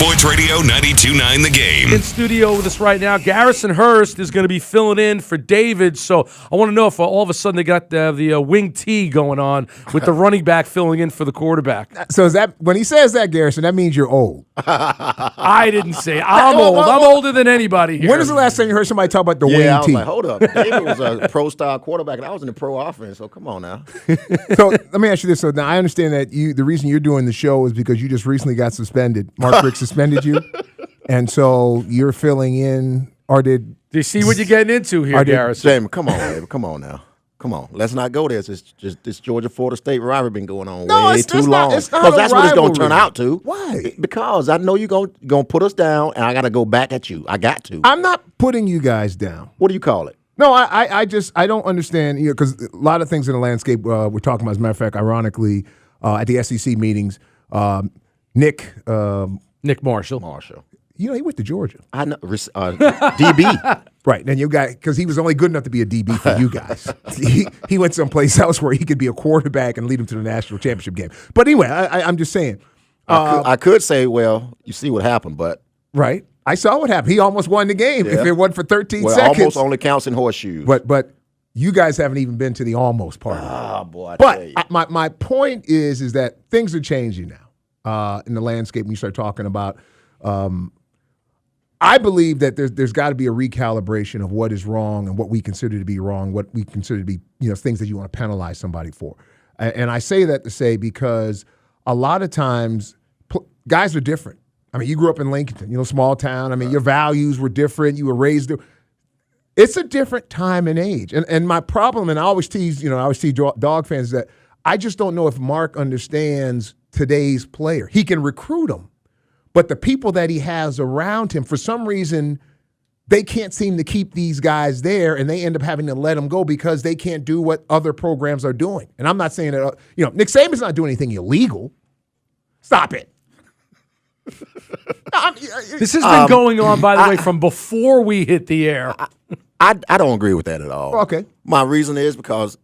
Sports Radio 92.9 The Game. In studio with us right now, Garrison Hearst is going to be filling in for David. So I want to know if all of a sudden they got the wing T going on with the running back filling in for the quarterback. So is that when he says that, Garrison, that means you're old. I didn't say I'm old. I'm older than anybody here. When is the last time you heard somebody talk about the wing I was T? like, hold up. David was a pro-style quarterback, and I was in the pro offense, so come on now. So let me ask you this. So now I understand that the reason you're doing the show is because you just recently got suspended. Mark Richt suspended you, and so you're filling in. Or did you see what you're getting into here, Garrison? Jamie, come on, baby. Come on now. Come on. Let's not go there. It's just this Georgia-Florida State rivalry been going on way too long. Because that's what it's going to turn out to. Why? Because I know you're going to put us down, and I got to go back at you. I got to. I'm not putting you guys down. What do you call it? No, I don't understand, because a lot of things in the landscape we're talking about. As a matter of fact, ironically, at the SEC meetings, Nick Marshall. He went to Georgia. I know, DB. Right, and you got, because he was only good enough to be a DB for you guys. He went someplace else where he could be a quarterback and lead them to the national championship game. But anyway, I'm just saying. I could say, well, you see what happened, but right, I saw what happened. He almost won the game if it wasn't for 13 seconds. Almost only counts in horseshoes. But you guys haven't even been to the almost part. Oh boy! My point is that things are changing now in the landscape when you start talking about. I believe that there's got to be a recalibration of what is wrong and what we consider to be wrong, what we consider to be things that you want to penalize somebody for. And I say that to say because a lot of times guys are different. I mean, you grew up in Lincoln, small town. I mean, your values were different. You were raised. It's a different time and age. And my problem, and I always tease dog fans, is that I just don't know if Mark understands today's player. He can recruit them. But the people that he has around him, for some reason, they can't seem to keep these guys there, and they end up having to let them go because they can't do what other programs are doing. And I'm not saying that, Nick Saban's not doing anything illegal. Stop it. This has been going on, by the way, from before we hit the air. I don't agree with that at all. Okay. My reason is because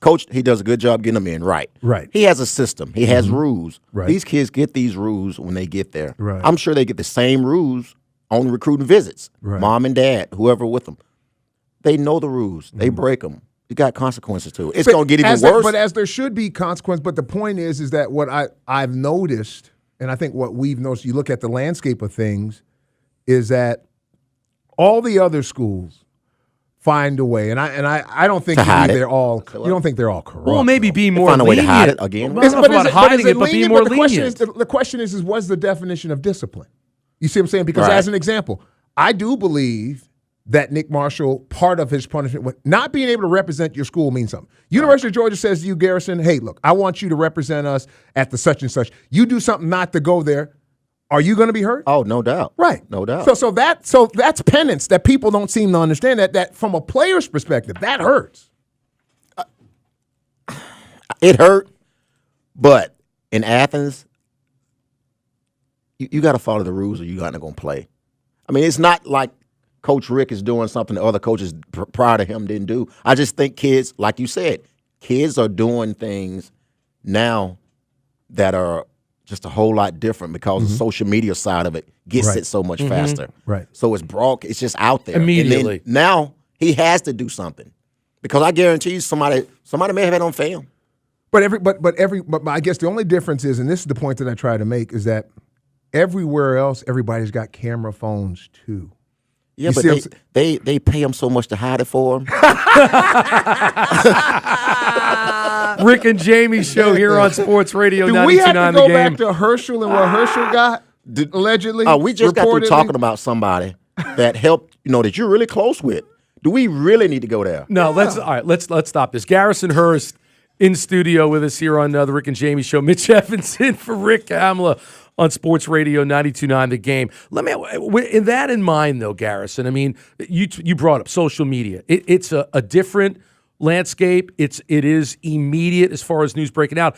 Coach, he does a good job getting them in right. Right. He has a system. He has rules. Right. These kids get these rules when they get there. Right. I'm sure they get the same rules on recruiting visits. Right. Mom and dad, whoever with them. They know the rules. They break them. You got consequences to it. It's going to get even worse. But as there should be consequence. But the point is that what I've noticed, and I think what we've noticed, you look at the landscape of things, is that all the other schools find a way, and I don't think they're all. You don't think they're all corrupt. Well, maybe be more find a way to hide it lenient. again. I don't know about hiding it, but be more lenient. The question is what's the definition of discipline? You see what I'm saying? Because Right. as an example, I do believe that Nick Marshall, part of his punishment, not being able to represent your school means something. University of Georgia says to you, Garrison, hey, look, I want you to represent us at the such and such. You do something not to go there. Are you going to be hurt? Oh, no doubt. Right. No doubt. So that's penance that people don't seem to understand. That from a player's perspective, that hurts. It hurt, but in Athens, you got to follow the rules or you're not going to play. I mean, it's not like Coach Rick is doing something the other coaches prior to him didn't do. I just think kids, like you said, kids are doing things now that are just a whole lot different because the social media side of it gets it so much faster. Right. So it's broad. It's just out there Immediately. And then now he has to do something because I guarantee you somebody may have it on film. But I guess the only difference is, and this is the point that I try to make, is that everywhere else everybody's got camera phones too. Yeah, but they pay them so much to hide it for them. Rick and Jamie show here on Sports Radio 92.9 The Game. Do we have to go back to Herschel and what Herschel got, allegedly? We just got through talking about somebody that helped, that you're really close with. Do we really need to go there? No, let's stop this. Garrison Hearst in studio with us here on the Rick and Jamie show. Mitch Evans in for Rick Hamla on Sports Radio 92.9 The Game. In that in mind, though, Garrison, I mean, you brought up social media. It's a different landscape. It is immediate as far as news breaking out.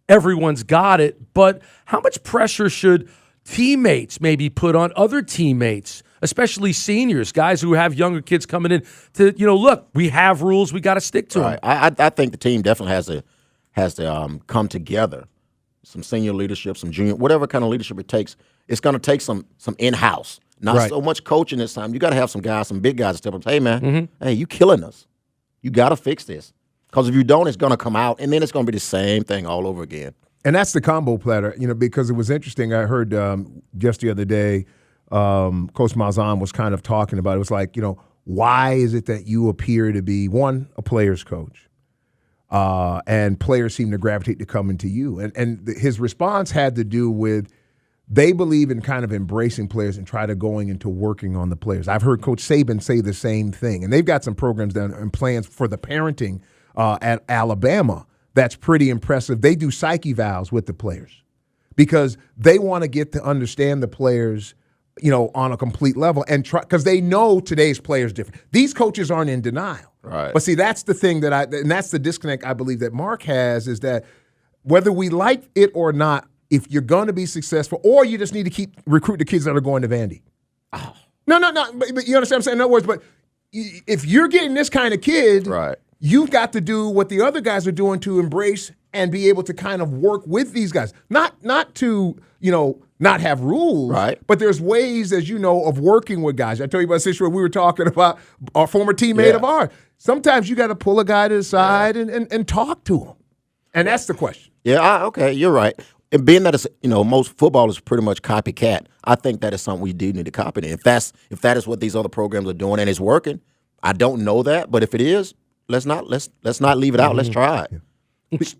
Everyone's got it, but how much pressure should teammates maybe put on other teammates, especially seniors, guys who have younger kids coming in to, look, we have rules, we got to stick to them. I think the team definitely has to come together. Some senior leadership, some junior, whatever kind of leadership it takes, it's going to take some in-house, not so much coaching this time. You got to have some guys, some big guys, step up. Hey, man, hey, you killing us. You got to fix this. Because if you don't, it's going to come out, and then it's going to be the same thing all over again. And that's the combo platter, because it was interesting. I heard just the other day, Coach Malzahn was kind of talking about it. It was like, why is it that you appear to be, one, a player's coach, and players seem to gravitate to coming to you? And his response had to do with they believe in kind of embracing players and try to going into working on the players. I've heard Coach Saban say the same thing, and they've got some programs down and plans for the parenting at Alabama. That's pretty impressive. They do psyche evals with the players because they want to get to understand the players, on a complete level and try, because they know today's players different. These coaches aren't in denial. Right. But see, that's the thing and that's the disconnect I believe that Mark has, is that whether we like it or not, if you're going to be successful, or you just need to keep recruit the kids that are going to Vandy. Oh. No. But you understand what I'm saying? In other words, but if you're getting this kind of kid, right, you've got to do what the other guys are doing to embrace and be able to kind of work with these guys. Not to, not have rules, right, but there's ways, as you know, of working with guys. I told you about a situation where we were talking about our former teammate of ours. Sometimes you got to pull a guy to the side and talk to him. And that's the question. Yeah, okay, you're right. And being that it's, most football is pretty much copycat, I think that is something we do need to copy. If that is what these other programs are doing and it's working, I don't know that, but if it is, let's not leave it out. Let's try it.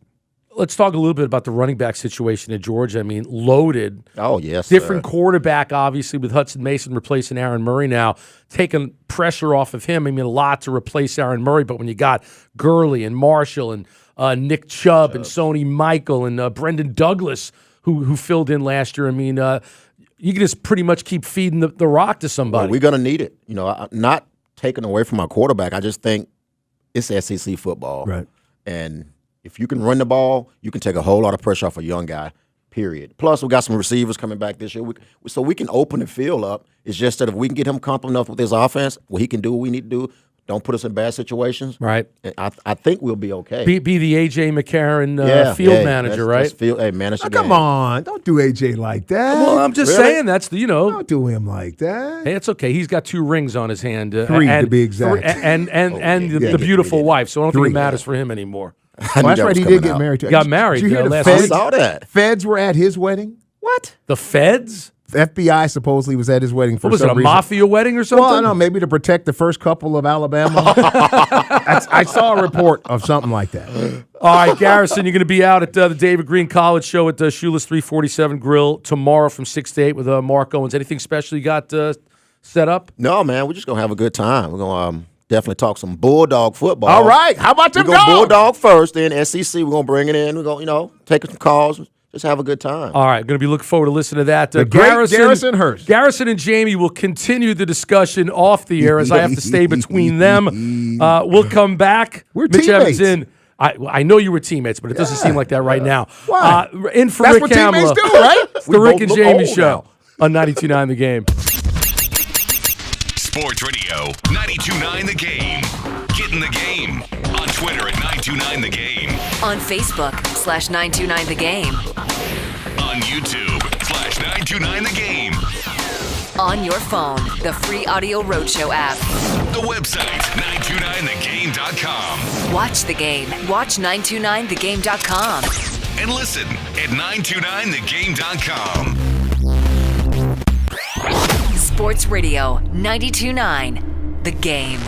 Let's talk a little bit about the running back situation at Georgia. I mean, loaded. Oh, yes. Different quarterback, obviously, with Hudson Mason replacing Aaron Murray now, taking pressure off of him. I mean, a lot to replace Aaron Murray, but when you got Gurley and Marshall and Nick Chubb and Sony Michael and Brendan Douglas, who filled in last year, I mean, you can just pretty much keep feeding the rock to somebody. Well, we're going to need it. Not taken away from our quarterback. I just think it's SEC football. Right. And if you can run the ball, you can take a whole lot of pressure off a young guy, period. Plus, we got some receivers coming back this year. So we can open the field up. It's just that if we can get him comfortable enough with his offense, he can do what we need to do. Don't put us in bad situations. Right. I think we'll be okay. Be the A.J. McCarron field manager, right? Manage the game. Come on. Don't do A.J. like that. Well, I'm just saying that's the, Don't do him like that. Hey, it's okay. He's got 2 rings on his hand. 3 to be exact. And the beautiful wife, so I don't think it matters for him anymore. Well, that's right. He did get married. He got married Did you hear last the week. feds? I saw that. Feds were at his wedding. What? The feds? The FBI supposedly was at his wedding for What was some it, a reason. mafia wedding or something? Well, I don't know, maybe to protect the first couple of Alabama. I saw a report of something like that. All right, Garrison, you're going to be out at the David Green College show at the Shoeless 347 Grill tomorrow from 6 to 8 with Mark Owens. Anything special you got set up? No, man. We're just going to have a good time. We're going to definitely talk some Bulldog football. All right. How about them We're going dogs? Bulldog first, then SEC. We're going to bring it in. We're going to, take some calls. Just have a good time. All right, going to be looking forward to listening to that. The great Garrison Hearst. Garrison and Jamie will continue the discussion off the air as I have to stay between them. We'll come back. We're Mitch teammates. Evans in. I know you were teammates, but it doesn't seem like that right now. Why? In for That's Rick what teammates Kamla. do, right? It's the Rick and look Jamie old show now. on 92.9 The Game. Sports Radio 92.9 The Game. Get in the game on Twitter at 929 The Game. On Facebook /929 The Game. On YouTube /929 The Game. On your phone, the free Audio Roadshow app. The website 929thegame.com. Watch the game. Watch 929thegame.com. And listen at 929thegame.com. Sports Radio 92.9 The Game.